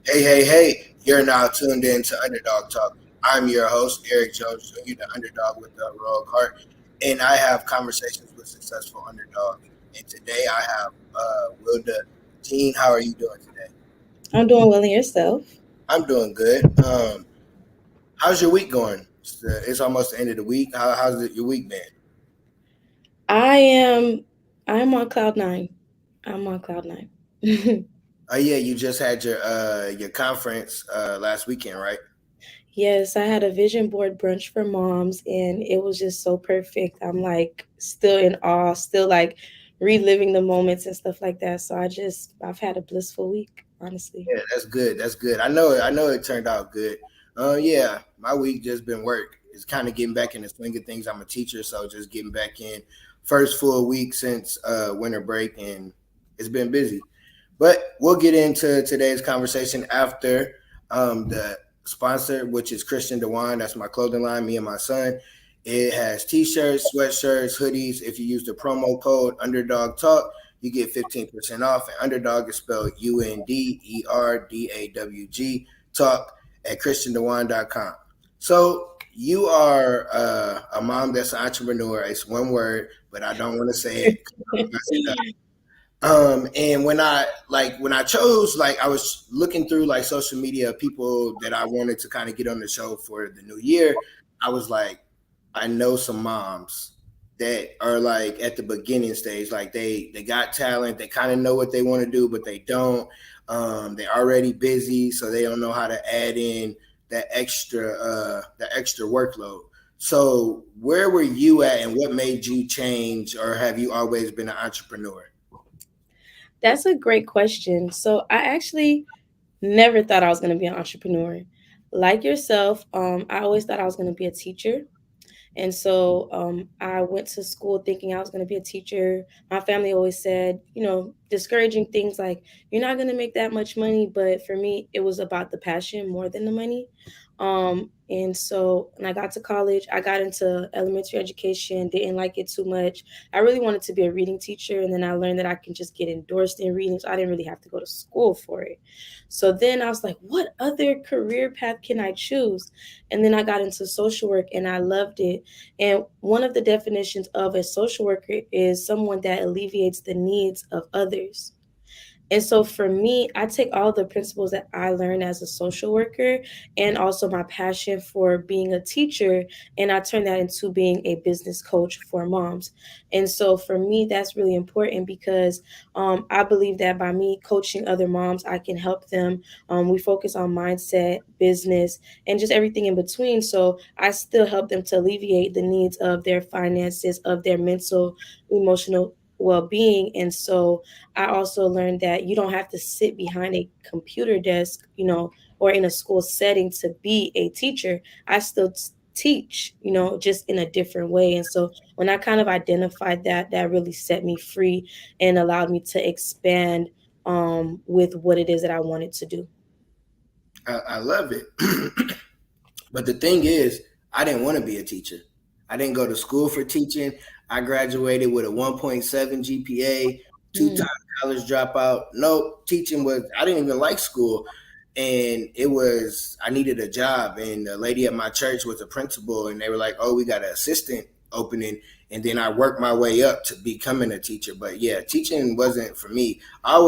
Hey, hey, hey, you're now tuned in to Underdog Talk. I'm your host, Eric Jones Jr., the underdog with the heroic heart, and I have conversations with successful underdogs. And today I have Wilda J. How are you doing today? I'm doing well in yourself. I'm doing good. How's your week going? It's almost the end of the week. Your week been? I am I'm on cloud nine. I'm on cloud nine. Oh yeah, you just had your conference last weekend, right? Yes, I had a vision board brunch for moms and it was just so perfect. I'm like still in awe, still like reliving the moments and stuff like that. So I've had a blissful week, honestly. Yeah, that's good. That's good. I know it turned out good. Yeah, my week just been work. It's kind of getting back in the swing of things. I'm a teacher, so just getting back in. First full week since winter break, and it's been busy. But we'll get into today's conversation after the sponsor, which is DeJuan. That's my clothing line. Me and my son. It has t-shirts, sweatshirts, hoodies. If you use the promo code Underdog Talk, you get 15% off. And Underdog is spelled UNDERDAWG Talk at christiandewan.com. So you are a mom that's an entrepreneur. It's one word, but I don't want to say it 'cause I'm gonna mess it up. And when I chose, like I was looking through like social media people that I wanted to kind of get on the show for the new year. I was like, I know some moms that are like at the beginning stage, like they got talent, they kind of know what they want to do, but they don't. They're already busy, so they don't know how to add in that extra workload. So where were you at, and what made you change, or have you always been an entrepreneur? That's a great question. So I actually never thought I was going to be an entrepreneur. Like yourself, I always thought I was going to be a teacher. And so I went to school thinking I was going to be a teacher. My family always said, discouraging things like, you're not going to make that much money. But for me, it was about the passion more than the money. And so when I got to college, I got into elementary education, didn't like it too much. I really wanted to be a reading teacher. And then I learned that I can just get endorsed in reading. So I didn't really have to go to school for it. So then I was like, what other career path can I choose? And then I got into social work and I loved it. And one of the definitions of a social worker is someone that alleviates the needs of others. And so for me, I take all the principles that I learned as a social worker and also my passion for being a teacher, and I turn that into being a business coach for moms. And so for me, that's really important because I believe that by me coaching other moms, I can help them. We focus on mindset, business, and just everything in between. So I still help them to alleviate the needs of their finances, of their mental, emotional well-being. And so I also learned that you don't have to sit behind a computer desk, or in a school setting to be a teacher. I still teach, just in a different way. And so when I kind of identified that, that really set me free and allowed me to expand with what it is that I wanted to do. I love it. But the thing is, I didn't want to be a teacher. I didn't go to school for teaching. I graduated with a 1.7 GPA, two-time Mm. college dropout. No, teaching was, I didn't even like school. And it was, I needed a job. And the lady at my church was a principal, and they were like, oh, we got an assistant opening. And then I worked my way up to becoming a teacher. But yeah, teaching wasn't for me. I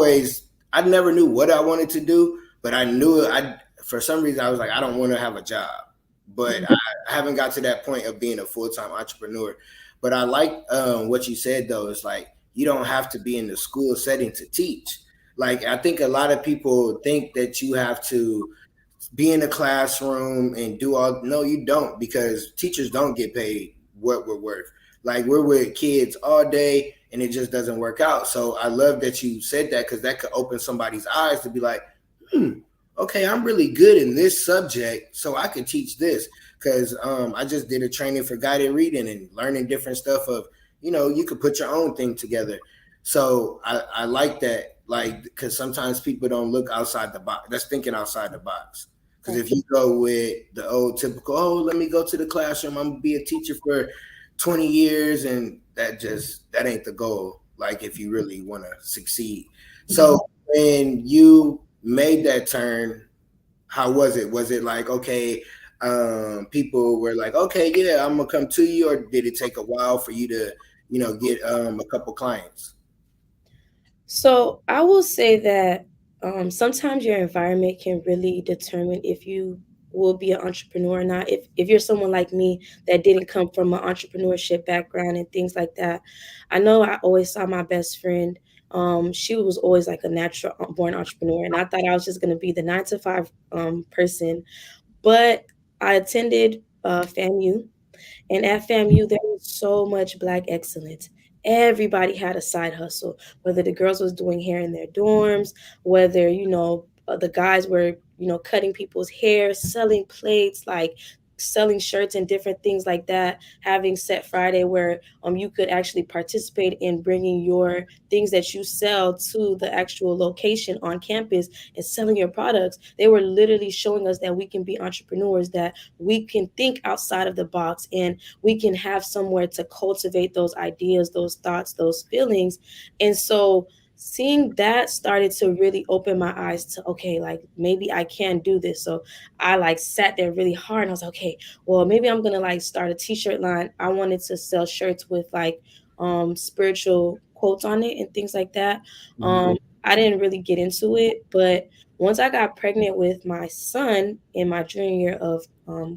never knew what I wanted to do, but I knew for some reason, I was like, I don't want to have a job, but I haven't got to that point of being a full time entrepreneur. But I like what you said though. It's like you don't have to be in the school setting to teach. Like I think a lot of people think that you have to be in the classroom and do all. No, you don't, because teachers don't get paid what we're worth. Like we're with kids all day and it just doesn't work out. So I love that you said that, because that could open somebody's eyes to be like, hmm, okay, I'm really good in this subject, so I can teach this. Because I just did a training for guided reading and learning different stuff of, you could put your own thing together. So I like that, like, because sometimes people don't look outside the box. That's thinking outside the box. Because if you go with the old typical, oh, let me go to the classroom, I'm gonna be a teacher for 20 years, and that ain't the goal. Like if you really want to succeed. So when you made that turn, How was it? Was it like, okay, people were like, okay, yeah, I'm gonna come to you, or did it take a while for you to, get a couple clients? So I will say that sometimes your environment can really determine if you will be an entrepreneur or not. If you're someone like me that didn't come from an entrepreneurship background and things like that, I know I always saw my best friend. She was always like a natural born entrepreneur, and I thought I was just going to be the 9 to 5 person. But I attended FAMU, and at FAMU, there was so much Black excellence. Everybody had a side hustle, whether the girls was doing hair in their dorms, whether, the guys were, cutting people's hair, selling plates, like selling shirts and different things like that, having Set Friday where you could actually participate in bringing your things that you sell to the actual location on campus and selling your products. They were literally showing us that we can be entrepreneurs, that we can think outside of the box, and we can have somewhere to cultivate those ideas, those thoughts, those feelings. And so seeing that started to really open my eyes to, okay, like maybe I can do this. So I like sat there really hard and I was like, okay, well maybe I'm gonna like start a t-shirt line. I wanted to sell shirts with like spiritual quotes on it and things like that. Mhm. I didn't really get into it, but once I got pregnant with my son in my junior year of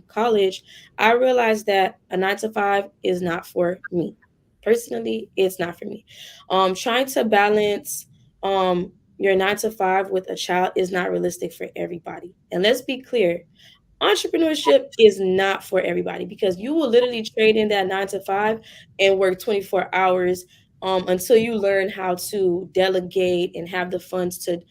college, I realized that a 9 to 5 is not for me. Personally, it's not for me. Trying to balance your 9 to 5 with a child is not realistic for everybody. And let's be clear, entrepreneurship is not for everybody because you will literally trade in that 9 to 5 and work 24 hours until you learn how to delegate and have the funds to,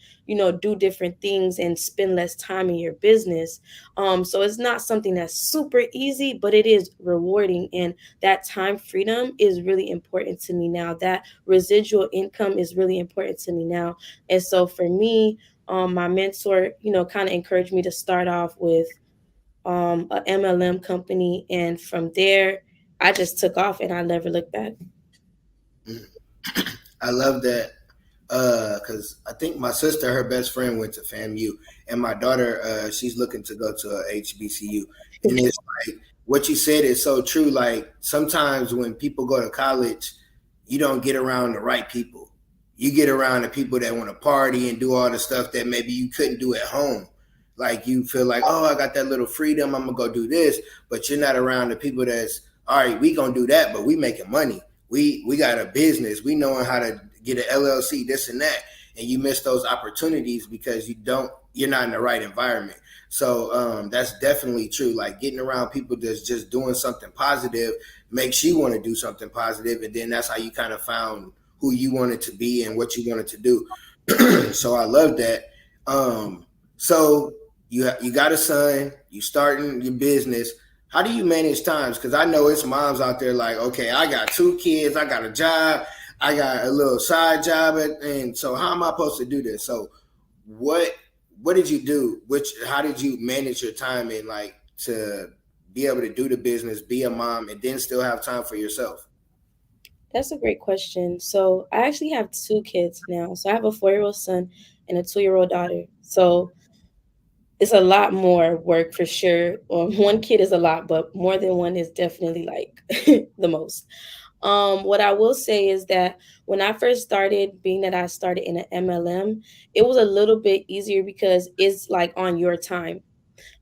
do different things and spend less time in your business. So it's not something that's super easy, but it is rewarding. And that time freedom is really important to me now. That residual income is really important to me now. And so for me, my mentor, kind of encouraged me to start off with a MLM company, and from there, I just took off and I never looked back. Mm. I love that, because I think my sister, her best friend went to FAMU, and my daughter, she's looking to go to a HBCU. And it's like what you said is so true. Like sometimes when people go to college, you don't get around the right people. You get around the people that want to party and do all the stuff that maybe you couldn't do at home. Like you feel like, oh, I got that little freedom. I'm gonna go do this, but you're not around the people that's all right. We gonna do that, but we making money. We got a business. We knowing how to get an LLC, this and that, and you miss those opportunities because you're not in the right environment. So that's definitely true. Like getting around people that's just doing something positive makes you want to do something positive, and then that's how you kind of found who you wanted to be and what you wanted to do. So I love that. So you got a son, you starting your business. How do you manage times? Because I know it's moms out there like, okay, I got 2 kids, I got a job, I got a little side job, and so how am I supposed to do this? So what what did you do? How did you manage your time and like to be able to do the business, be a mom, and then still have time for yourself? That's a great question. So I actually have 2 kids now. So I have a 4-year-old son and a 2-year-old daughter. So it's a lot more work for sure. One kid is a lot, but more than one is definitely like the most. What I will say is that when I first started, being that I started in an MLM, it was a little bit easier because it's like on your time.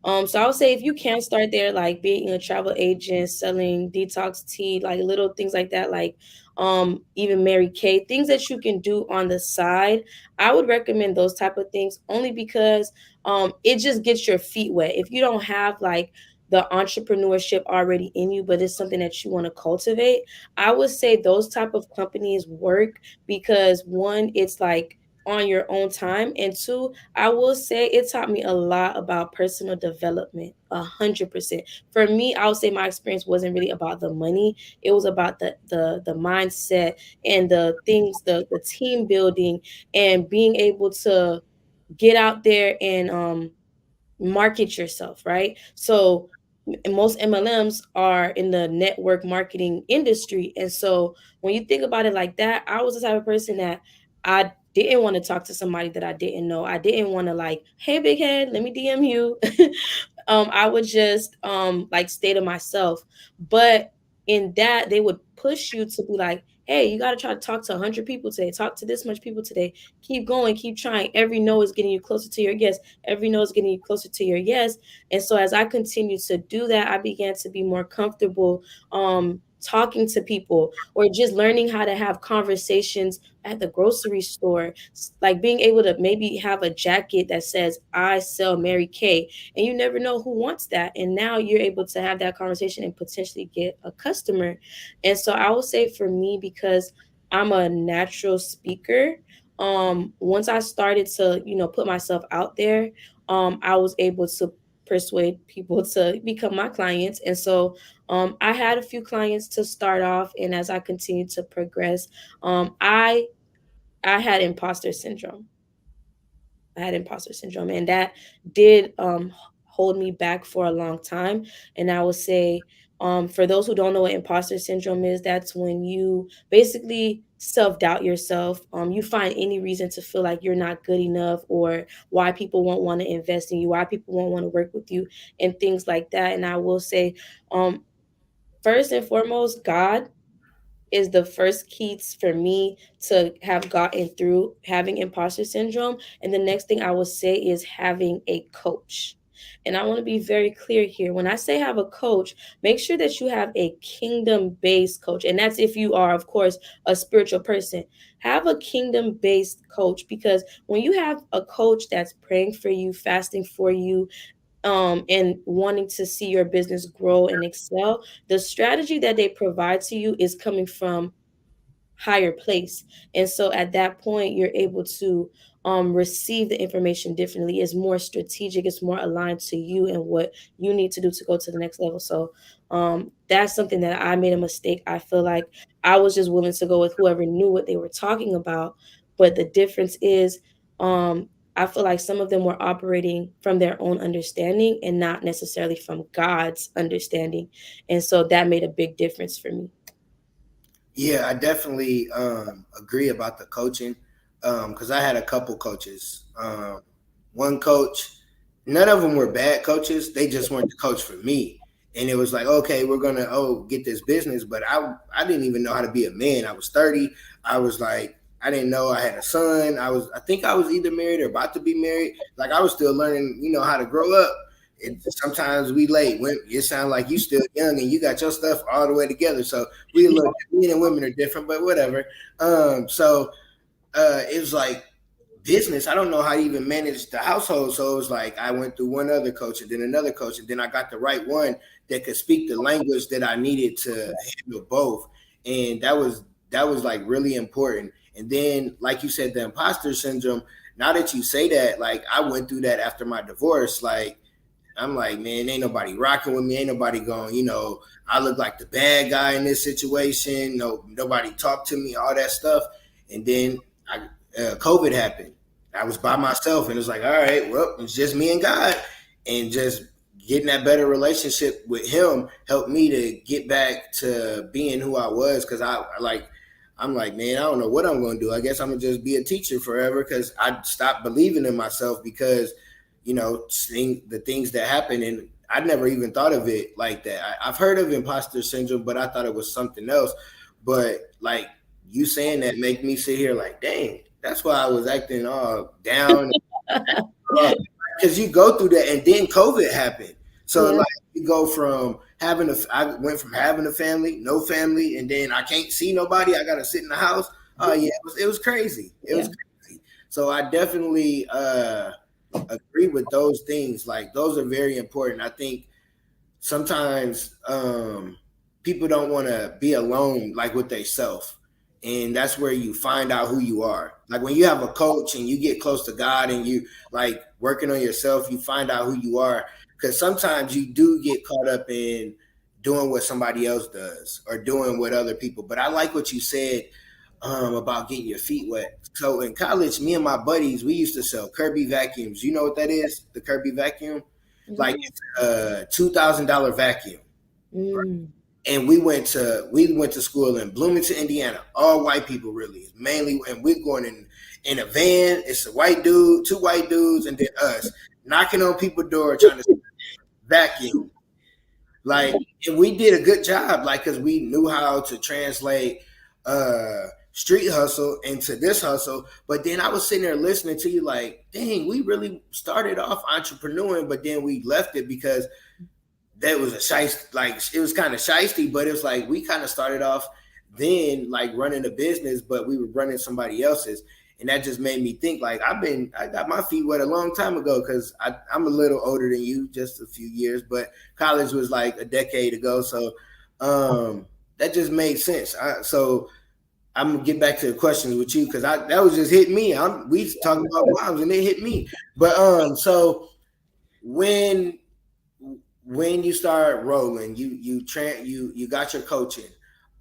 So I would say if you can start there, like being a travel agent, selling detox tea, like little things like that, like even Mary Kay, things that you can do on the side, I would recommend those type of things only because it just gets your feet wet. If you don't have like the entrepreneurship already in you, but it's something that you want to cultivate, I would say those type of companies work because one, it's like on your own time, and two, I will say it taught me a lot about personal development, 100%. For me, I would say my experience wasn't really about the money. It was about the mindset and the things, the team building and being able to get out there and market yourself, right? So most MLMs are in the network marketing industry. And so when you think about it like that, I was the type of person that I didn't want to talk to somebody that I didn't know. I didn't want to like, hey, big head, let me DM you. I would just like stay to myself. But in that, they would push you to be like, hey, you got to try to talk to 100 people today. Talk to this much people today. Keep going, keep trying. Every no is getting you closer to your yes. Every no is getting you closer to your yes. And so as I continued to do that, I began to be more comfortable talking to people, or just learning how to have conversations at the grocery store, like being able to maybe have a jacket that says I sell Mary Kay, and you never know who wants that, and now you're able to have that conversation and potentially get a customer. And so I would say for me, because I'm a natural speaker, once I started to put myself out there, I was able to persuade people to become my clients. And so I had a few clients to start off, and as I continued to progress, I had imposter syndrome. I had imposter syndrome, and that did hold me back for a long time. And I would say, for those who don't know what imposter syndrome is, that's when you basically self doubt yourself. You find any reason to feel like you're not good enough, or why people won't want to invest in you, why people won't want to work with you, and things like that. And I will say, um, first and foremost, God is the first keys for me to have gotten through having imposter syndrome. And the next thing I would say is having a coach. And I want to be very clear here. When I say have a coach, make sure that you have a kingdom based coach. And that's if you are, of course, a spiritual person. Have a kingdom based coach, because when you have a coach that's praying for you, fasting for you, and wanting to see your business grow and excel, the strategy that they provide to you is coming from higher place. And so at that point, you're able to receive the information differently. It's more strategic, it's more aligned to you and what you need to do to go to the next level. So that's something that I made a mistake. I feel like I was just willing to go with whoever knew what they were talking about. But the difference is, I feel like some of them were operating from their own understanding and not necessarily from God's understanding. And so that made a big difference for me. Yeah, I definitely agree about the coaching, because I had a couple coaches. One coach, none of them were bad coaches. They just weren't the coach for me. And it was like, okay, we're gonna get this business, but I didn't even know how to be a man. I was 30. I was like, I didn't know I had a son. I think I was either married or about to be married. Like I was still learning, how to grow up. Sometimes we late. When it sounds like you still young and you got your stuff all the way together. So we look, men and women are different, but whatever. So it was like business. I don't know how to even manage the household. So it was like I went through one other coach and then another coach, and then I got the right one that could speak the language that I needed to handle both. And that was like really important. And then, like you said, the imposter syndrome. Now that you say that, like I went through that after my divorce. Like I'm like, man, ain't nobody rocking with me. Ain't nobody going, I look like the bad guy in this situation. No, nobody talked to me, all that stuff. And then COVID happened. I was by myself, and it's like, all right, well, it's just me and God. And just getting that better relationship with Him helped me to get back to being who I was. Cause I'm like, man, I don't know what I'm going to do. I guess I'm going to just be a teacher forever, because I stopped believing in myself because seeing the things that happen. And I never even thought of it like that. I've heard of imposter syndrome, but I thought it was something else. But like you saying that make me sit here like, dang, that's why I was acting all down. Because you go through that, and then COVID happened. So Yeah. like you go from I went from having a family, no family, and then I can't see nobody. I got to sit in the house. Oh yeah, it was crazy. It Yeah. was crazy. So I definitely agree with those things. Like those are very important. I think sometimes people don't want to be alone, like with themselves, and that's where you find out who you are. Like when you have a coach and you get close to God and you like working on yourself, you find out who you are. Because sometimes you do get caught up in doing what somebody else does or doing what other people. But I like what you said about getting your feet wet. So in college, me and my buddies, we used to sell Kirby vacuums. You know what that is? The Kirby vacuum, like No. it's a $2,000 vacuum. Mm. And we went to school in Bloomington, Indiana. All white people, really, mainly. And we're going in, in a van. It's a white dude, two white dudes, and then us knocking on people's door trying to vacuum. Like, and we did a good job, like, because we knew how to translate street hustle into this hustle. But then I was sitting there listening to you, like, dang, we really started off entrepreneuring, but then we left it because that was a shiesty, like it was kind of shiesty, but it was like we kind of started off then like running a business, but we were running somebody else's. And that just made me think like I got my feet wet a long time ago because I'm a little older than you, just a few years, but college was like a decade ago. So that just made sense. So I'm gonna get back to the questions with you because that was just hit me. We talking about moms and it hit me. But when when you start rolling, you got your coaching,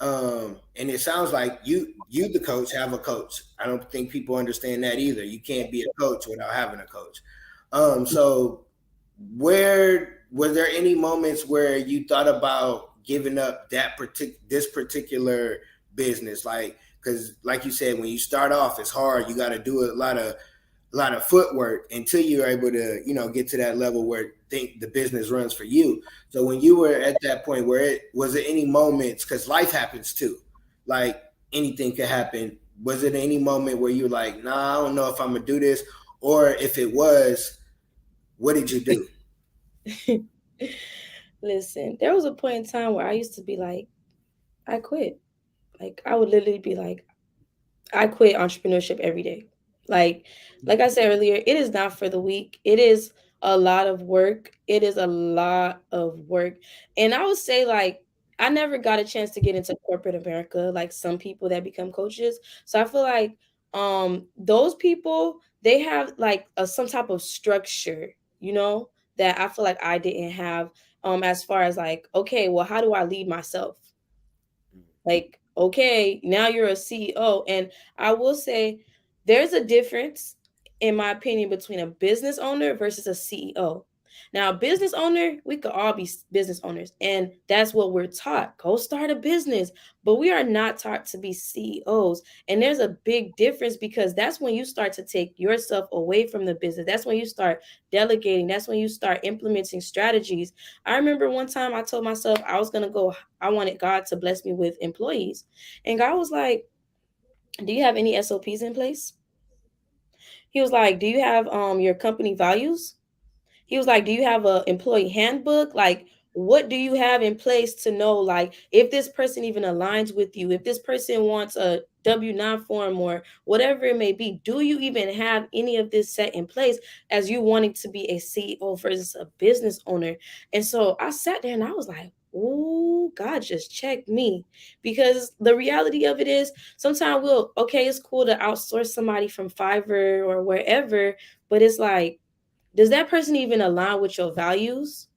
and it sounds like you the coach have a coach. I don't think people understand that either. You can't be a coach without having a coach. So where were there any moments where you thought about giving up this particular business, like because like you said, when you start off it's hard, you got to do a lot of footwork until you're able to, get to that level where think the business runs for you. So when you were at that point, where it was there any moments, because life happens too, like anything could happen. Was it any moment where you're like, nah, I don't know if I'm gonna do this, or if it was, what did you do? Listen, there was a point in time where I used to be like, I quit. Like I would literally be like, I quit entrepreneurship every day. Like like I said earlier, it is not for the weak. It is a lot of work. It is a lot of work. And I would say like I never got a chance to get into corporate America like some people that become coaches. So I feel like those people they have like some type of structure, you know, that I feel like I didn't have as far as like okay, well how do I lead myself? Like, okay, now you're a CEO. And I will say there's a difference, in my opinion, between a business owner versus a CEO. Now, a business owner, we could all be business owners, and that's what we're taught. Go start a business. But we are not taught to be CEOs. And there's a big difference because that's when you start to take yourself away from the business. That's when you start delegating. That's when you start implementing strategies. I remember one time I told myself I was going to go, I wanted God to bless me with employees. And God was like, do you have any SOPs in place? He was like, do you have your company values? He was like, do you have a employee handbook? Like, what do you have in place to know, like, if this person even aligns with you, if this person wants a W-9 form or whatever it may be, do you even have any of this set in place as you wanting to be a CEO versus a business owner? And so I sat there and I was like, oh, God just checked me. Because the reality of it is sometimes okay, it's cool to outsource somebody from Fiverr or wherever, but it's like, does that person even align with your values?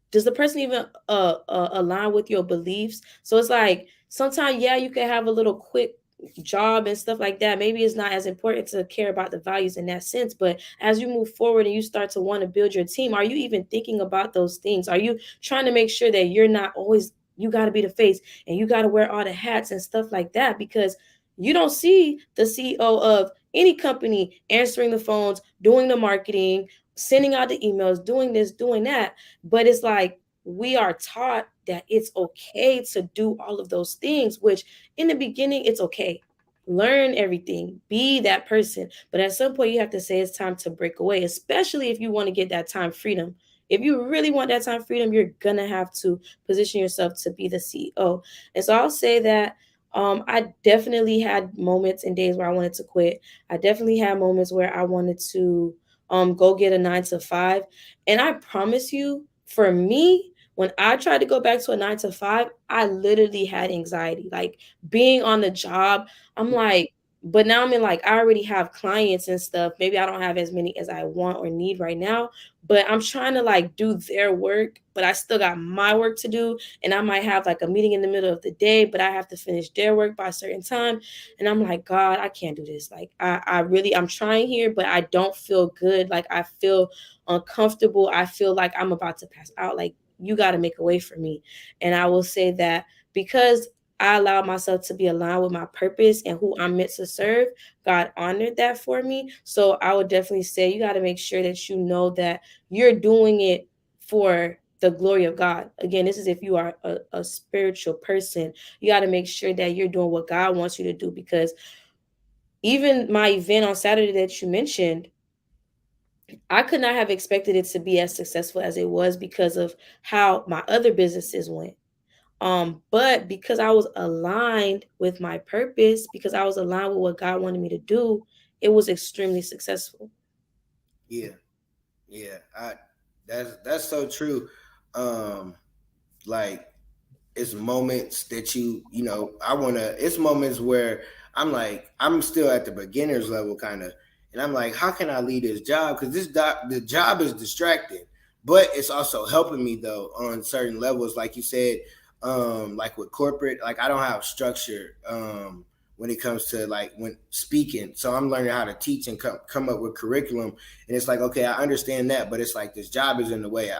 Does the person even align with your beliefs? So it's like sometimes, yeah, you can have a little quick job and stuff like that. Maybe it's not as important to care about the values in that sense. But as you move forward and you start to want to build your team, are you even thinking about those things? Are you trying to make sure that you're not always, you got to be the face and you got to wear all the hats and stuff like that? Because you don't see the CEO of any company answering the phones, doing the marketing, sending out the emails, doing this, doing that. But it's like we are taught that it's okay to do all of those things, which in the beginning, it's okay. Learn everything, be that person. But at some point, you have to say it's time to break away, especially if you want to get that time freedom. If you really want that time freedom, you're going to have to position yourself to be the CEO. And so I'll say that I definitely had moments and days where I wanted to quit. I definitely had moments where I wanted to go get a 9 to 5. And I promise you, for me, when I tried to go back to a 9 to 5, I literally had anxiety. Like being on the job, I'm like, but now I'm in like, I already have clients and stuff. Maybe I don't have as many as I want or need right now, but I'm trying to like do their work, but I still got my work to do. And I might have like a meeting in the middle of the day, but I have to finish their work by a certain time. And I'm like, God, I can't do this. Like, I really, I'm trying here, but I don't feel good. Like, I feel uncomfortable. I feel like I'm about to pass out. Like, you got to make a way for me. And I will say that because I allowed myself to be aligned with my purpose and who I'm meant to serve. God honored that for me. So I would definitely say you got to make sure that you know that you're doing it for the glory of God. Again, this is if you are a spiritual person, you got to make sure that you're doing what God wants you to do. Because even my event on Saturday that you mentioned, I could not have expected it to be as successful as it was because of how my other businesses went. But because I was aligned with my purpose, because I was aligned with what God wanted me to do, it was extremely successful. Yeah, yeah. That's so true. Um, like it's moments that I want to, it's moments where I'm like, I'm still at the beginner's level kind of, and I'm like, how can I leave this job, because the job is distracting, but it's also helping me though on certain levels, like you said. Like with corporate, like I don't have structure when it comes to like when speaking, so I'm learning how to teach and come up with curriculum, and it's like, okay, I understand that, but it's like this job is in the way.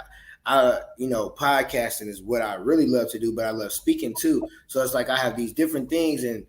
Podcasting is what I really love to do, but I love speaking too. So it's like I have these different things, and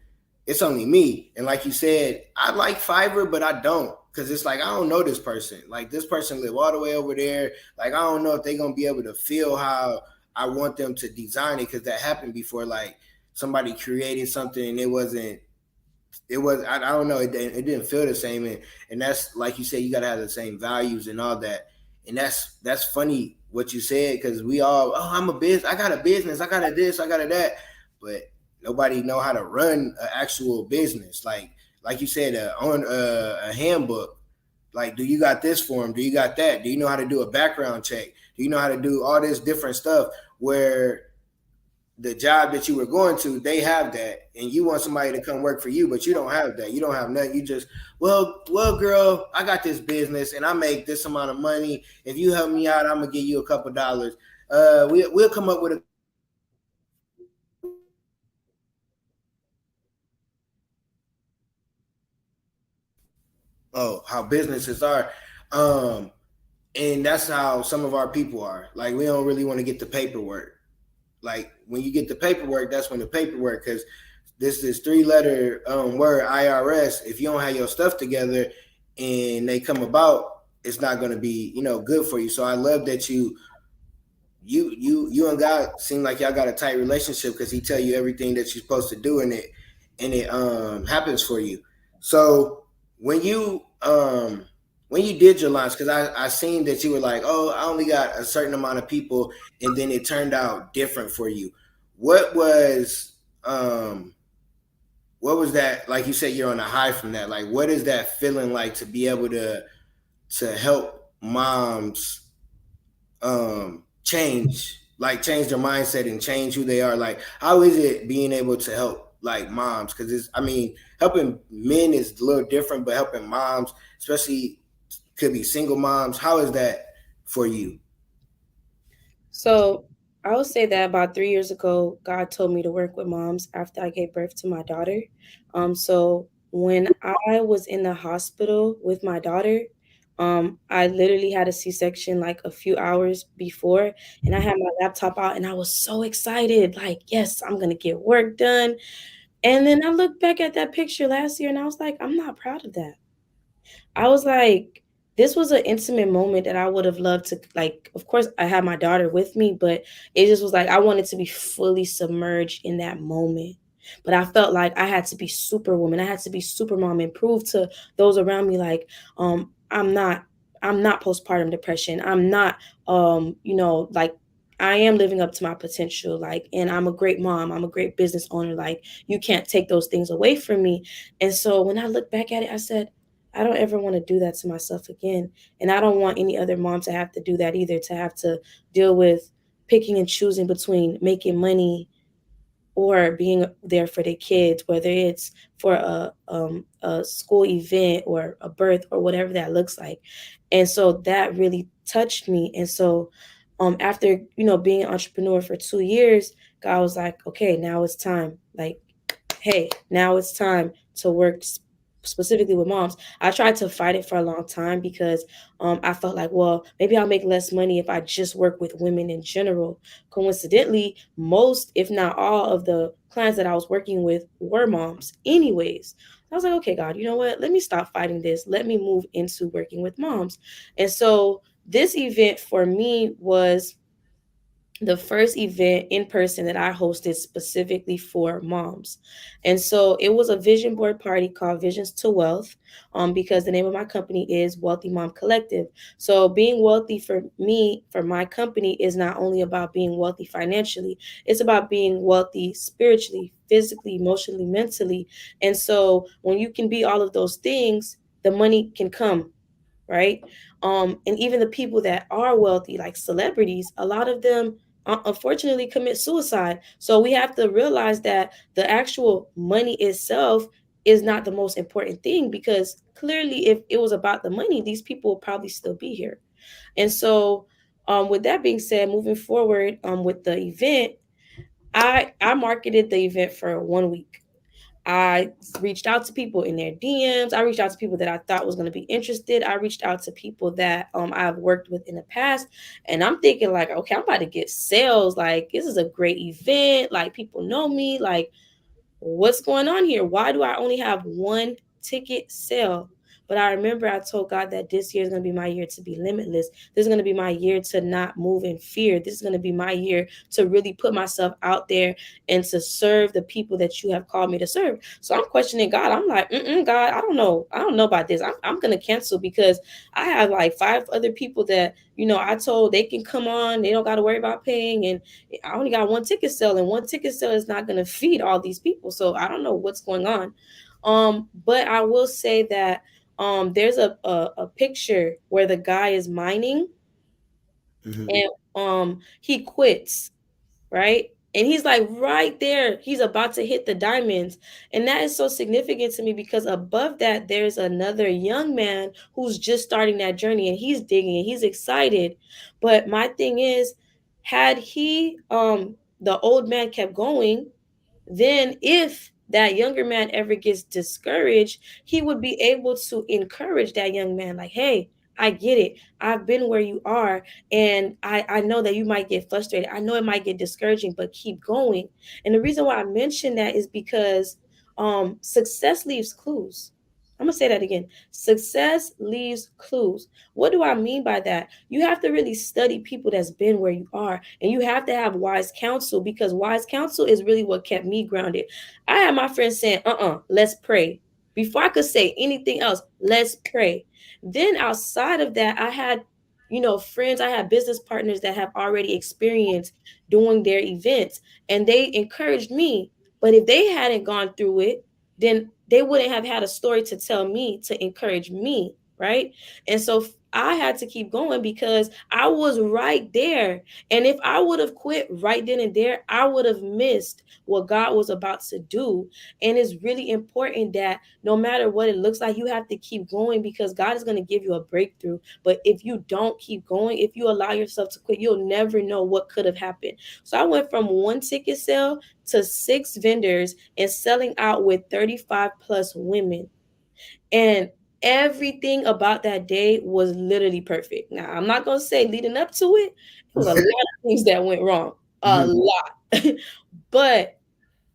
it's only me. And like you said, I like Fiverr, but I don't, because it's like I don't know this person. Like this person live all the way over there. Like I don't know if they're gonna be able to feel how I want them to design it, because that happened before. Like somebody created something and I don't know, it didn't feel the same, and that's like you said, you got to have the same values and all that, and that's funny what you said, because we all, oh, I got a business, I got a this, I got a that, but nobody know how to run an actual business, like you said, on a handbook. Like, do you got this form, do you got that, do you know how to do a background check, do you know how to do all this different stuff, where the job that you were going to, they have that, and you want somebody to come work for you, but you don't have that. You don't have nothing. You just, well, girl, I got this business and I make this amount of money. If you help me out, I'm gonna give you a couple dollars. We'll come up with a couple ideas. How businesses are. Um, and that's how some of our people are. Like we don't really want to get the paperwork. Like when you get the paperwork, that's when the paperwork, because this 3 letter word IRS. If you don't have your stuff together and they come about, it's not going to be good for you. So I love that you and God seem like y'all got a tight relationship, because He tell you everything that you're supposed to do, and it happens for you. So when you did your launch, because I seen that you were like, oh, I only got a certain amount of people, and then it turned out different for you. What was um what was that, like you said, you're on a high from that, like what is that feeling like to be able to help moms change their mindset and change who they are? Like how is it being able to help like moms, because it's, I mean, helping men is a little different, but helping moms, especially could be single moms, how is that for you? So I would say that about 3 years ago, God told me to work with moms after I gave birth to my daughter. So when I was in the hospital with my daughter, I literally had a C-section like a few hours before, and I had my laptop out, and I was so excited, like, yes, I'm gonna get work done. And then I looked back at that picture last year, and I was like, I'm not proud of that. I was like, this was an intimate moment that I would have loved to, like, of course I had my daughter with me, but it just was like I wanted to be fully submerged in that moment. But I felt like I had to be superwoman. I had to be super mom and prove to those around me like I'm not postpartum depression. I'm not like I am living up to my potential, like, and I'm a great mom. I'm a great business owner. Like, you can't take those things away from me. And so when I look back at it, I said, I don't ever want to do that to myself again. And I don't want any other mom to have to do that either, to have to deal with picking and choosing between making money or being there for their kids, whether it's for a school event or a birth or whatever that looks like. And so that really touched me. And so after, being an entrepreneur for 2 years, God was like, okay, now it's time. Like, hey, now it's time to work specifically with moms. I tried to fight it for a long time because I felt like, well, maybe I'll make less money if I just work with women in general. Coincidentally, most, if not all, of the clients that I was working with were moms, anyways. I was like, okay, God, you know what? Let me stop fighting this. Let me move into working with moms. And so this event for me was the first event in person that I hosted specifically for moms. And so it was a vision board party called Visions to Wealth, because the name of my company is Wealthy Mom Collective. So being wealthy for me, for my company, is not only about being wealthy financially, it's about being wealthy spiritually, physically, emotionally, mentally. And so when you can be all of those things, the money can come, right? And even the people that are wealthy, like celebrities, a lot of them unfortunately commit suicide. So we have to realize that the actual money itself is not the most important thing, because clearly, if it was about the money, these people will probably still be here. And so, with that being said, moving forward, with the event, I marketed the event for 1 week. I reached out to people in their DMs. I reached out to people that I thought was going to be interested. I reached out to people that I've worked with in the past. And I'm thinking, like, okay, I'm about to get sales. Like, this is a great event. Like, people know me. Like, what's going on here? Why do I only have one ticket sale? But I remember I told God that this year is going to be my year to be limitless. This is going to be my year to not move in fear. This is going to be my year to really put myself out there and to serve the people that you have called me to serve. So I'm questioning God. I'm like, God, I don't know. I don't know about this. I'm going to cancel, because I have like 5 other people that, I told they can come on. They don't got to worry about paying. And I only got one ticket sale, and one ticket sale is not going to feed all these people. So I don't know what's going on. But I will say that there's a picture where the guy is mining, Mm-hmm. and he quits, right? And he's like right there, he's about to hit the diamonds. And that is so significant to me, because above that, there's another young man who's just starting that journey, and he's digging and he's excited. But my thing is, had he, the old man, kept going, then if that younger man ever gets discouraged, he would be able to encourage that young man, like, hey, I get it. I've been where you are. And I know that you might get frustrated. I know it might get discouraging, but keep going. And the reason why I mention that is because success leaves clues. I'm gonna say that again. Success leaves clues. What do I mean by that? You have to really study people that's been where you are, and you have to have wise counsel, because wise counsel is really what kept me grounded. I had my friends saying, let's pray. Before I could say anything else, let's pray. Then outside of that, I had, friends, I had business partners that have already experienced doing their events, and they encouraged me. But if they hadn't gone through it, then they wouldn't have had a story to tell me to encourage me, right? And so I had to keep going, because I was right there. And if I would have quit right then and there, I would have missed what God was about to do. And it's really important that no matter what it looks like, you have to keep going, because God is going to give you a breakthrough. But if you don't keep going, if you allow yourself to quit, you'll never know what could have happened. So I went from one ticket sale to 6 vendors and selling out with 35 plus women. And everything about that day was literally perfect. Now, I'm not going to say leading up to it, it was a lot of things that went wrong. A Mm-hmm. lot. But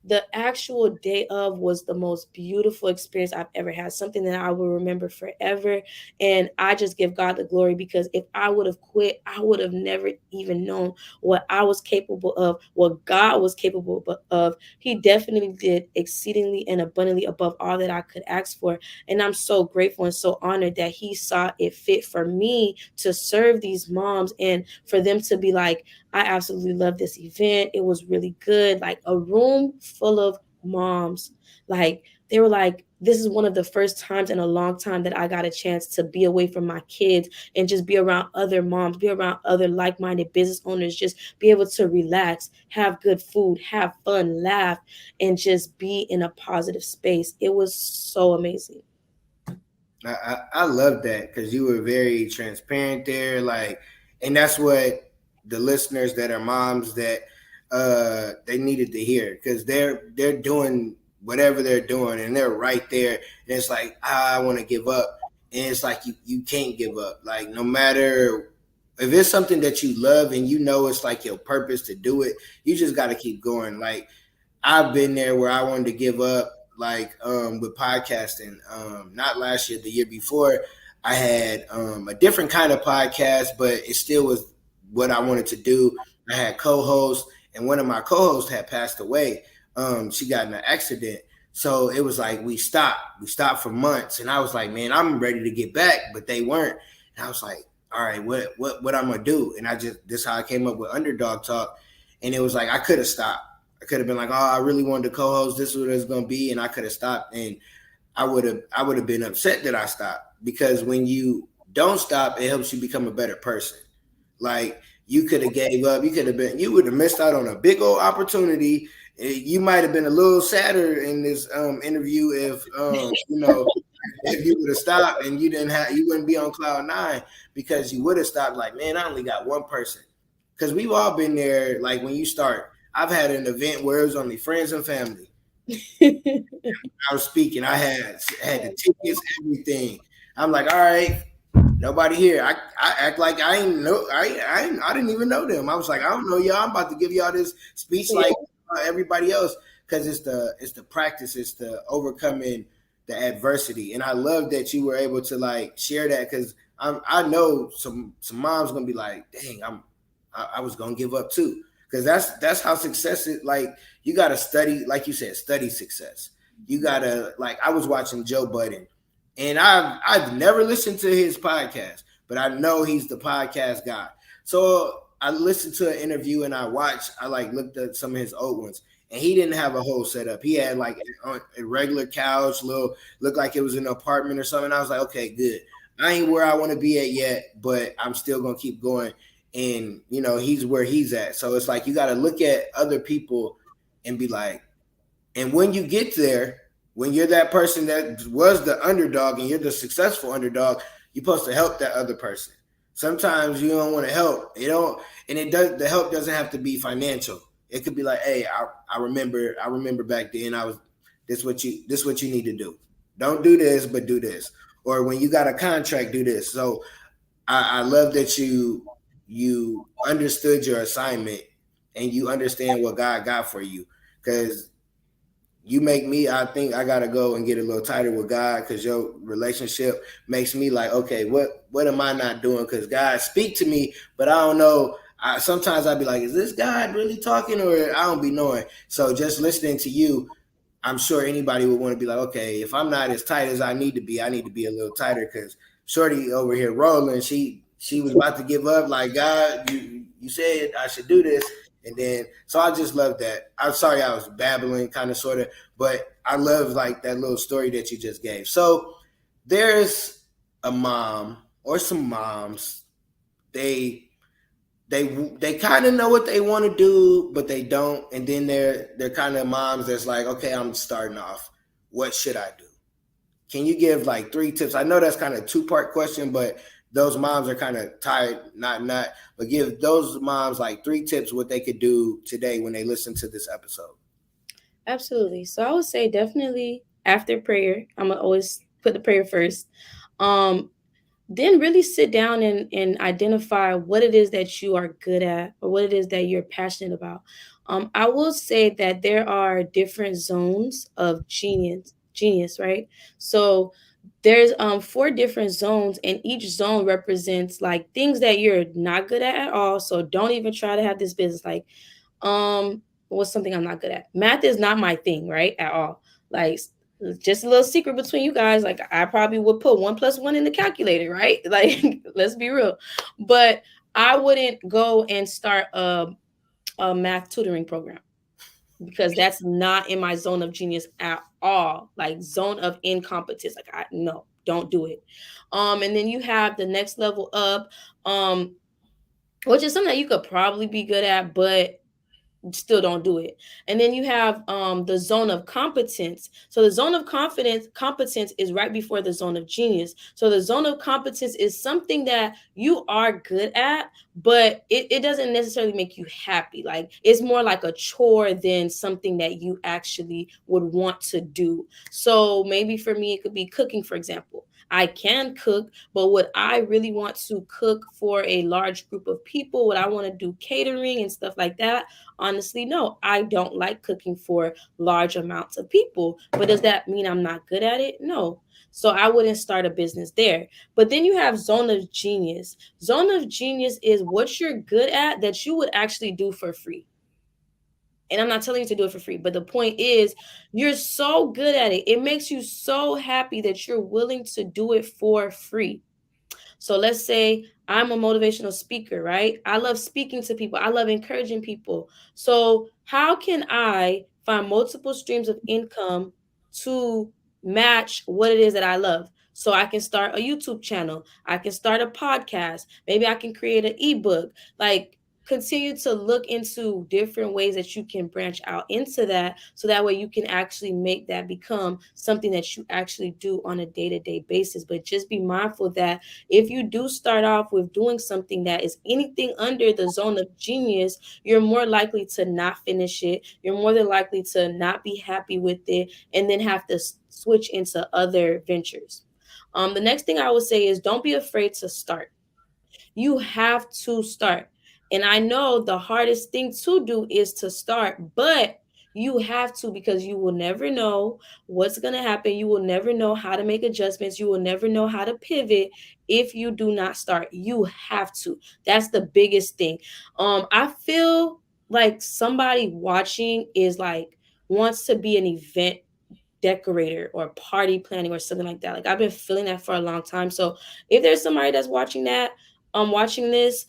the actual day of was the most beautiful experience I've ever had, something that I will remember forever. And I just give God the glory, because if I would have quit, I would have never even known what I was capable of, what God was capable of. He definitely did exceedingly and abundantly above all that I could ask for. And I'm so grateful and so honored that He saw it fit for me to serve these moms, and for them to be like, I absolutely love this event. It was really good. Like a room full of moms. Like they were like, this is one of the first times in a long time that I got a chance to be away from my kids and just be around other moms, be around other like minded business owners, just be able to relax, have good food, have fun, laugh, and just be in a positive space. It was so amazing. I love that because you were very transparent there, like, and that's what the listeners that are moms that they needed to hear because they're doing. whatever they're doing, and they're right there, and it's like, I want to give up, and it's like you can't give up. Like, no matter if it's something that you love and you know it's like your purpose to do it, you just got to keep going. Like, I've been there where I wanted to give up, like with podcasting. Not last year, the year before, I had a different kind of podcast, but it still was what I wanted to do. I had co-hosts, and one of my co-hosts had passed away. She got in an accident, so it was like we stopped. We stopped for months, and I was like, man, I'm ready to get back, but they weren't. And I was like, all right, what I'm gonna do? And I just this is how I came up with Underdawg Talk, and it was like I could have stopped. I could have been like, oh, I really wanted to co-host. This is what it's gonna be, and I could have stopped, and I would have been upset that I stopped, because when you don't stop, it helps you become a better person. Like, you could have gave up. You would have missed out on a big old opportunity. You might have been a little sadder in this interview if if you would have stopped and you wouldn't be on cloud nine, because you would have stopped like, man, I only got one person. Because we've all been there. Like, when you start, I've had an event where it was only friends and family. I was speaking. I had the tickets, everything. I'm like, all right, nobody here. I act like I ain't know. I didn't even know them. I was like, I don't know y'all. I'm about to give y'all this speech like everybody else, because it's the practice. It's the overcoming the adversity. And I love that you were able to like share that, because I know some moms gonna be like, dang, I was gonna give up too, because that's how success is. Like, you gotta study, like you said, study success. You gotta, like, I was watching Joe Budden, and I've never listened to his podcast, but I know he's the podcast guy. So I listened to an interview, and I like looked at some of his old ones, and he didn't have a whole setup. He had like a regular couch, little, looked like it was an apartment or something. I was like, okay, good. I ain't where I want to be at yet, but I'm still gonna keep going. And he's where he's at. So it's like, you got to look at other people and be like, and when you get there, when you're that person that was the underdog and you're the successful underdog, you're supposed to help that other person. Sometimes you don't want to help. You don't, and it does. The help doesn't have to be financial. It could be like, hey, I remember back then I was this what you need to do. Don't do this, but do this. Or when you got a contract, do this. So I love that you understood your assignment, and you understand what God got for you, because you make me, I think I gotta go and get a little tighter with God, because your relationship makes me like, okay, what am I not doing? Because God speak to me, but I don't know. Sometimes I'd be like, is this God really talking, or I don't be knowing. So just listening to you, I'm sure anybody would want to be like, okay, if I'm not as tight as I need to be a little tighter, because Shorty over here rolling, she was about to give up. Like, God, you said I should do this, and then so I just love that. I'm sorry I was babbling, kind of, sort of, but I love like that little story that you just gave. So there's a mom or some moms. They they kind of know what they want to do, but they don't. And then they're kind of moms that's like, okay, I'm starting off. What should I do? Can you give like 3 tips? I know that's kind of a two-part question, but those moms are kind of tired, not, but give those moms like 3 tips what they could do today when they listen to this episode. Absolutely. So I would say definitely after prayer, I'm gonna always put the prayer first. Um, then really sit down and identify what it is that you are good at or what it is that you're passionate about. I will say that there are different zones of genius, right? So there's 4 different zones, and each zone represents like things that you're not good at all. So don't even try to have this business. Like, what's something I'm not good at? Math is not my thing, right? At all. Like, just a little secret between you guys, like I probably would put 1 plus 1 in the calculator, right? Like, let's be real. But I wouldn't go and start a math tutoring program, because that's not in my zone of genius at all. Like, zone of incompetence. Like, I no, don't do it. And then you have the next level up, which is something that you could probably be good at, but still don't do it. And then you have the zone of competence. So the zone of confidence competence is right before the zone of genius. So the zone of competence is something that you are good at, but it doesn't necessarily make you happy. Like it's more like a chore than something that you actually would want to do. So maybe for me it could be cooking, for example. I can cook, but would I really want to cook for a large group of people? Would I want to do catering and stuff like that? Honestly, no, I don't like cooking for large amounts of people. But does that mean I'm not good at it? No. So I wouldn't start a business there. But then you have zone of genius. Zone of genius is what you're good at that you would actually do for free. And I'm not telling you to do it for free, but the point is, you're so good at it. It makes you so happy that you're willing to do it for free. So let's say I'm a motivational speaker, right? I love speaking to people, I love encouraging people. So, how can I find multiple streams of income to match what it is that I love? So, I can start a YouTube channel, I can start a podcast, maybe I can create an ebook. Like, continue to look into different ways that you can branch out into that so that way you can actually make that become something that you actually do on a day-to-day basis. But just be mindful that if you do start off with doing something that is anything under the zone of genius, you're more likely to not finish it. You're more than likely to not be happy with it and then have to switch into other ventures. The next thing I would say is don't be afraid to start. You have to start. And I know the hardest thing to do is to start, but you have to because you will never know what's going to happen. You will never know how to make adjustments. You will never know how to pivot if you do not start. You have to. That's the biggest thing. I feel like somebody watching is like wants to be an event decorator or party planning or something like that. Like I've been feeling that for a long time. So if there's somebody that's watching that, watching this,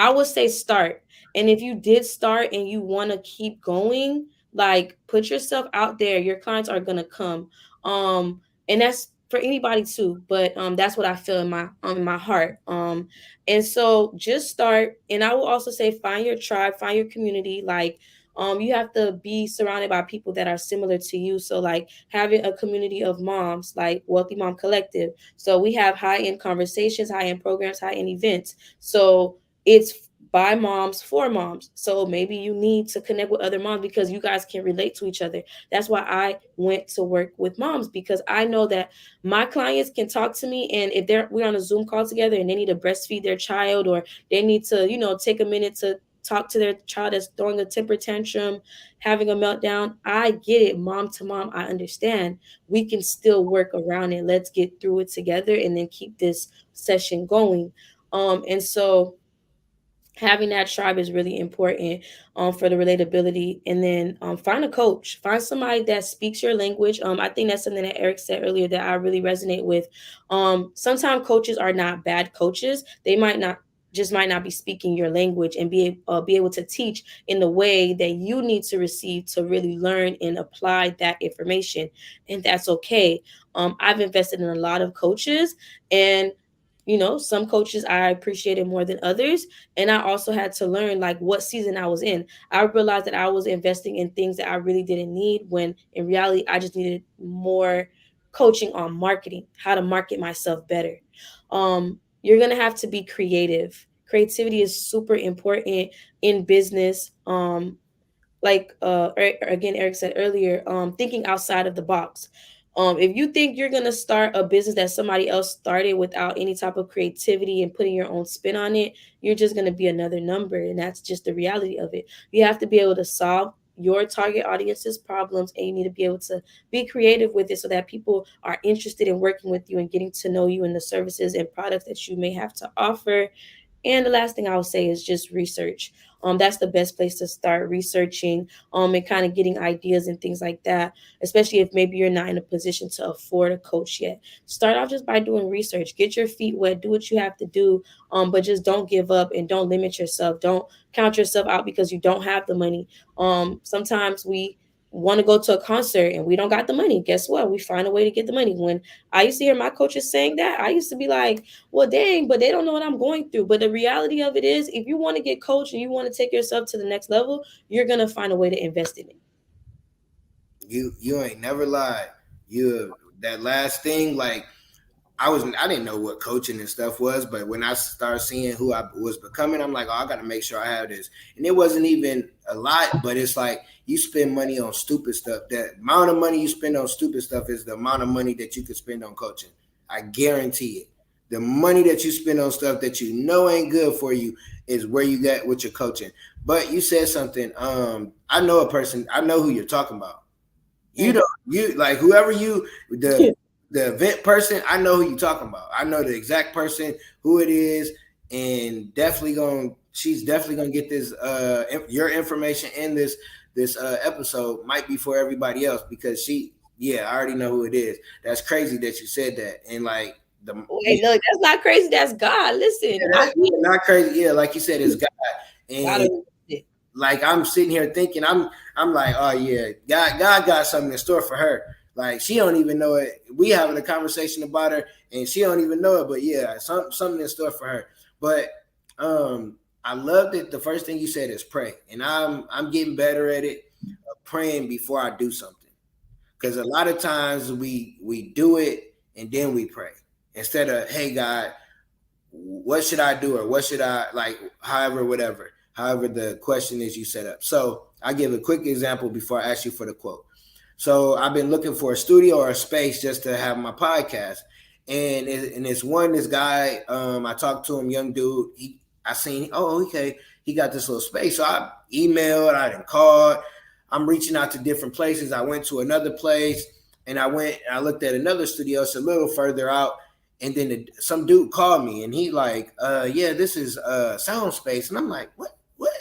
I would say start. And if you did start and you want to keep going, like put yourself out there. Your clients are gonna come. And that's for anybody too, but that's what I feel in my heart. And so just start. And I will also say find your tribe, find your community. Like you have to be surrounded by people that are similar to you. So like having a community of moms like Wealthy Mom Collective. So we have high end conversations, high end programs, high end events. So it's by moms for moms. So maybe you need to connect with other moms because you guys can relate to each other. That's why I went to work with moms, because I know that my clients can talk to me, and if we're on a Zoom call together and they need to breastfeed their child, or they need to, take a minute to talk to their child that's throwing a temper tantrum, having a meltdown. I get it, mom to mom. I understand. We can still work around it. Let's get through it together and then keep this session going. And so having that tribe is really important for the relatability. And then find a coach, find somebody that speaks your language. I think that's something that Eric said earlier that I really resonate with. Sometimes coaches are not bad coaches. They might not be speaking your language and be able to teach in the way that you need to receive to really learn and apply that information. And that's okay. I've invested in a lot of coaches, and some coaches I appreciated more than others. And I also had to learn like what season I was in. I realized that I was investing in things that I really didn't need, when in reality I just needed more coaching on marketing, how to market myself better. You're gonna have to be creative. Creativity is super important in business. Like again Eric said earlier, thinking outside of the box. If you think you're going to start a business that somebody else started without any type of creativity and putting your own spin on it, you're just going to be another number, and that's just the reality of it. You have to be able to solve your target audience's problems, and you need to be able to be creative with it so that people are interested in working with you and getting to know you and the services and products that you may have to offer. And the last thing I would say is just research. That's the best place to start researching, and kind of getting ideas and things like that, especially if maybe you're not in a position to afford a coach yet. Start off just by doing research. Get your feet wet, do what you have to do, but just don't give up and don't limit yourself. Don't count yourself out because you don't have the money. Sometimes we want to go to a concert and we don't got the money, guess what? We find a way to get the money. When I used to hear my coaches saying that, I used to be like, well, dang, but they don't know what I'm going through. But the reality of it is, if you want to get coached and you want to take yourself to the next level, you're going to find a way to invest in it. You ain't never lied. You that last thing, like I didn't know what coaching and stuff was, but when I started seeing who I was becoming, I'm like, oh, I got to make sure I have this. And it wasn't even a lot, but it's like you spend money on stupid stuff. That amount of money you spend on stupid stuff is the amount of money that you could spend on coaching. I guarantee it. The money that you spend on stuff that you know ain't good for you is where you get with your coaching. But you said something. I know a person. I know who you're talking about. You Mm. don't you like whoever you the event person. I know who you talking about. I know the exact person who it is, and definitely going. She's definitely gonna get this. Your information in this episode might be for everybody else because she. Yeah, I already know who it is. That's crazy that you said that, and like Wait, look, that's not crazy. That's God. Listen, yeah, that's not crazy. Yeah, like you said, it's God, God and like I'm sitting here thinking, I'm like, oh yeah, God got something in store for her. Like she don't even know it. We having a conversation about her, and she don't even know it. But yeah, something in store for her. But I love that the first thing you said is pray, and I'm getting better at it, praying before I do something. Because a lot of times we do it and then we pray instead of, hey God, what should I do or what should I like, however the question is you set up. So I give a quick example before I ask you for the quote. So I've been looking for a studio or a space just to have my podcast, and it's one this guy. I talked to him, young dude. I seen, oh okay, he got this little space. So I emailed, I didn't call. I'm reaching out to different places. I went to another place, and I looked at another studio. It's a little further out, and then some dude called me, and he like, yeah, this is Sound Space, and I'm like, what?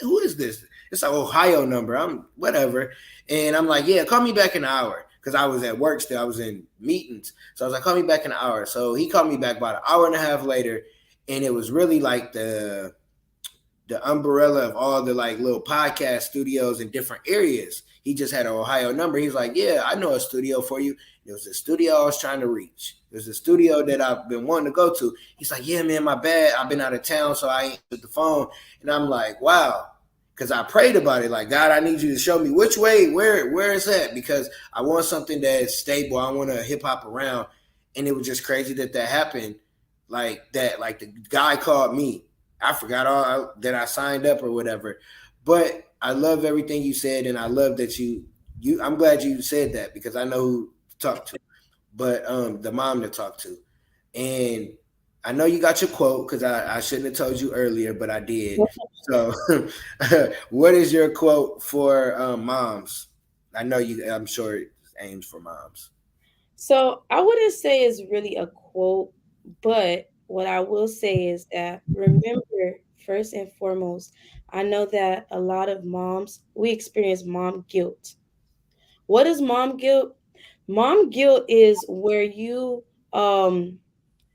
Who is this? It's an Ohio number. I'm whatever, and I'm like, yeah, call me back in an hour because I was at work still. I was in meetings, so I was like, call me back in an hour. So he called me back about an hour and a half later, and it was really like the umbrella of all the like little podcast studios in different areas. He just had an Ohio number. He's like, yeah, I know a studio for you. It was a studio I was trying to reach. It was a studio that I've been wanting to go to. He's like, yeah, man, my bad. I've been out of town, so I ain't answered the phone. And I'm like, wow. Because I prayed about it. Like, God, I need you to show me which way, where is that? Because I want something that's stable. I want to hip hop around. And it was just crazy that happened like that. Like the guy called me. I forgot all that I signed up or whatever. But I love everything you said, and I love that you. I'm glad you said that because I know who to talk to, but the mom to talk to, and I know you got your quote because I shouldn't have told you earlier, but I did. So, what is your quote for moms? I know you. I'm sure it aims for moms. So I wouldn't say it's really a quote, but what I will say is that remember, first and foremost, I know that a lot of moms, we experience mom guilt. What is mom guilt? Mom guilt is where you don't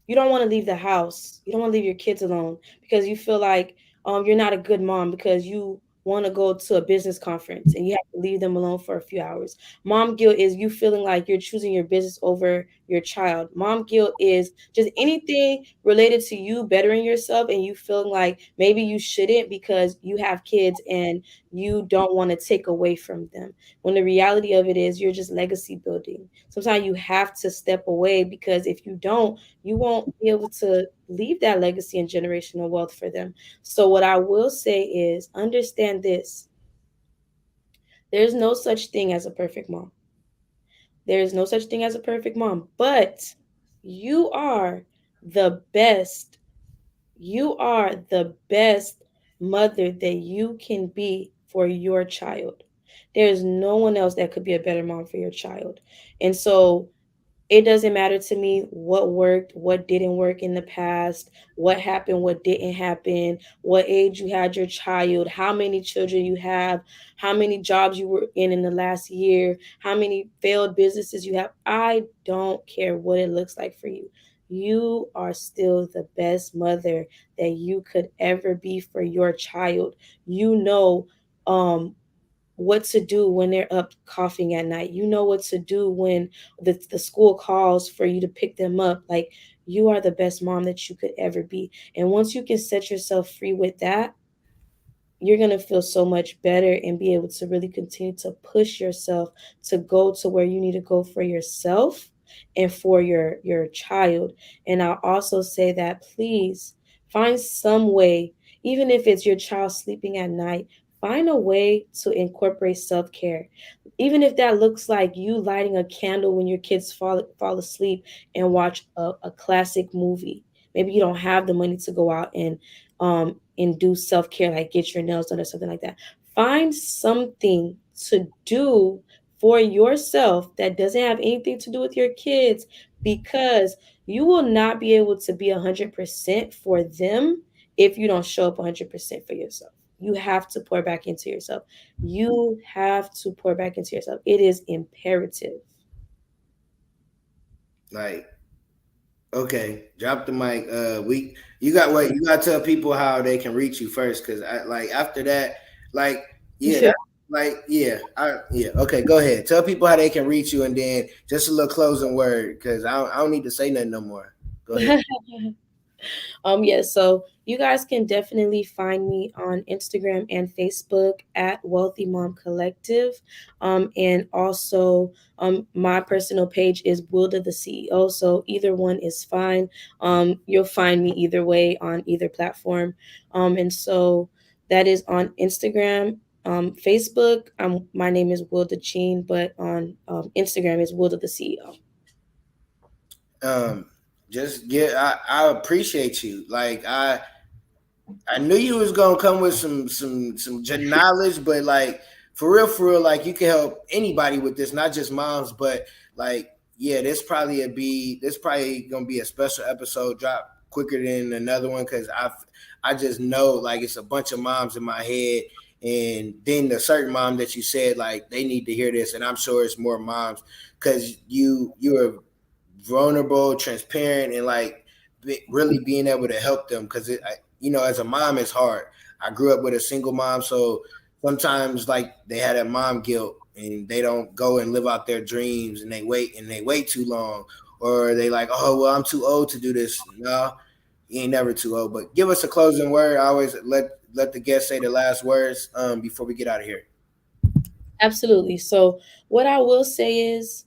want to leave the house. You don't want to leave your kids alone because you feel like you're not a good mom because you want to go to a business conference and you have to leave them alone for a few hours. Mom guilt is you feeling like you're choosing your business over your child. Mom guilt is just anything related to you bettering yourself and you feeling like maybe you shouldn't because you have kids and you don't want to take away from them. When the reality of it is you're just legacy building. Sometimes you have to step away because if you don't, you won't be able to leave that legacy and generational wealth for them. So, what I will say is understand this: there's no such thing as a perfect mom. There is no such thing as a perfect mom, but you are the best. You are the best mother that you can be for your child. There is no one else that could be a better mom for your child. And so, it doesn't matter to me what worked, what didn't work in the past, what happened, what didn't happen, what age you had your child, how many children you have, how many jobs you were in the last year, how many failed businesses you have. I don't care what it looks like for you. You are still the best mother that you could ever be for your child. You know, um, what to do when they're up coughing at night. You know what to do when the school calls for you to pick them up. Like, you are the best mom that you could ever be. And once you can set yourself free with that, you're going to feel so much better and be able to really continue to push yourself to go to where you need to go for yourself and for your child. And I'll also say that please find some way, even if it's your child sleeping at night, find a way to incorporate self-care. Even if that looks like you lighting a candle when your kids fall asleep and watch a classic movie. Maybe you don't have the money to go out and do self-care, like get your nails done or something like that. Find something to do for yourself that doesn't have anything to do with your kids, because you will not be able to be 100% for them if you don't show up 100% for yourself. You have to pour back into yourself. You have to pour back into yourself. It is imperative. Like, okay, drop the mic. We you got what you got to tell people how they can reach you first, because I like after that, like yeah, that like yeah. Okay, go ahead. Tell people how they can reach you, and then just a little closing word, because I don't need to say nothing no more. Go ahead. Yeah, so you guys can definitely find me on Instagram and Facebook at Wealthy Mom Collective. And also my personal page is Wilda the CEO. So either one is fine. You'll find me either way on either platform. And so that is on Instagram. Facebook, my name is Wilda Jean, but on Instagram is Wilda the CEO. Um, just get. I appreciate you. Like I knew you was gonna come with some knowledge, but like for real, like you can help anybody with this, not just moms, but like yeah, this probably gonna be a special episode, drop quicker than another one, because I just know like it's a bunch of moms in my head, and then the certain mom that you said like they need to hear this, and I'm sure it's more moms because you're vulnerable, transparent, and like really being able to help them, because as a mom it's hard. I grew up with a single mom, so sometimes like they had a mom guilt and they don't go and live out their dreams, and they wait too long, or they like, oh well, I'm too old to do this. No, you ain't never too old. But give us a closing word. I always let the guests say the last words before we get out of here. Absolutely. So what I will say is,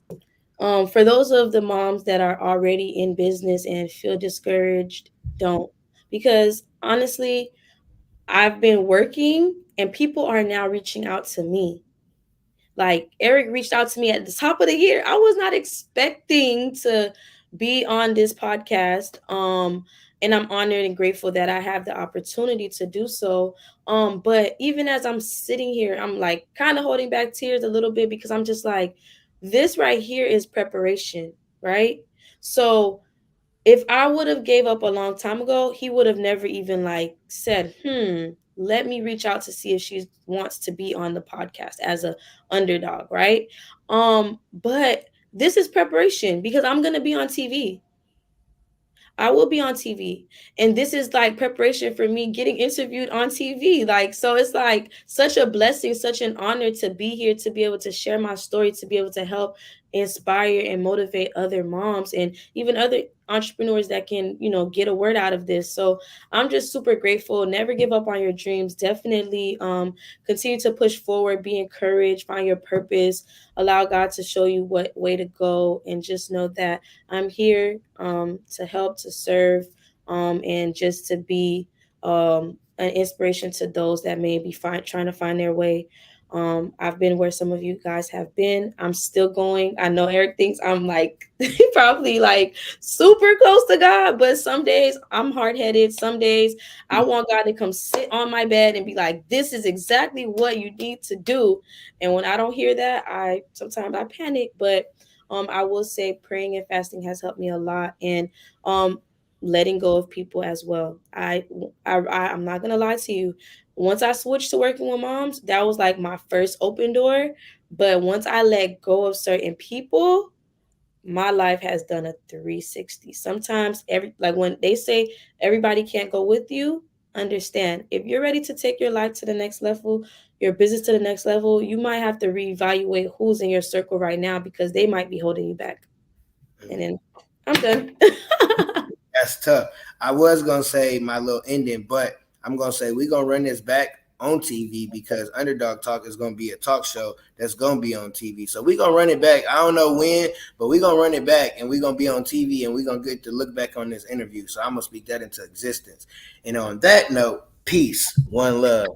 for those of the moms that are already in business and feel discouraged, don't. Because honestly, I've been working and people are now reaching out to me. Like Eric reached out to me at the top of the year. I was not expecting to be on this podcast. And I'm honored and grateful that I have the opportunity to do so. But even as I'm sitting here, I'm like kind of holding back tears a little bit, because I'm just like, this right here is preparation, right? So if I would have gave up a long time ago, he would have never even like said, let me reach out to see if she wants to be on the podcast as a underdog, right? But this is preparation, because I'm gonna be on TV. I will be on TV. And this is like preparation for me getting interviewed on TV. Like, so it's like such a blessing, such an honor to be here, to be able to share my story, to be able to help inspire and motivate other moms and even other entrepreneurs that can, get a word out of this. So I'm just super grateful. Never give up on your dreams. Definitely continue to push forward, be encouraged, find your purpose, allow God to show you what way to go, and just know that I'm here to help, to serve, and just to be an inspiration to those that may be trying to find their way. I've been where some of you guys have been. I'm still going. I know Eric thinks I'm like probably like super close to God, but some days I'm hard headed. Some days I want God to come sit on my bed and be like, "This is exactly what you need to do." And when I don't hear that, sometimes I panic. But I will say praying and fasting has helped me a lot, and um, letting go of people as well. I'm not gonna lie to you. Once I switched to working with moms, that was like my first open door. But once I let go of certain people, my life has done a 360. Sometimes when they say everybody can't go with you, understand if you're ready to take your life to the next level, your business to the next level, you might have to reevaluate who's in your circle right now because they might be holding you back. And then I'm done. That's tough. I was gonna say my little ending, but I'm gonna say we're gonna run this back on TV because Underdog Talk is gonna be a talk show that's gonna be on TV. So we're gonna run it back. I don't know when, but we're gonna run it back and we're gonna be on TV and we're gonna get to look back on this interview. So I'm gonna speak that into existence. And on that note, peace, one love.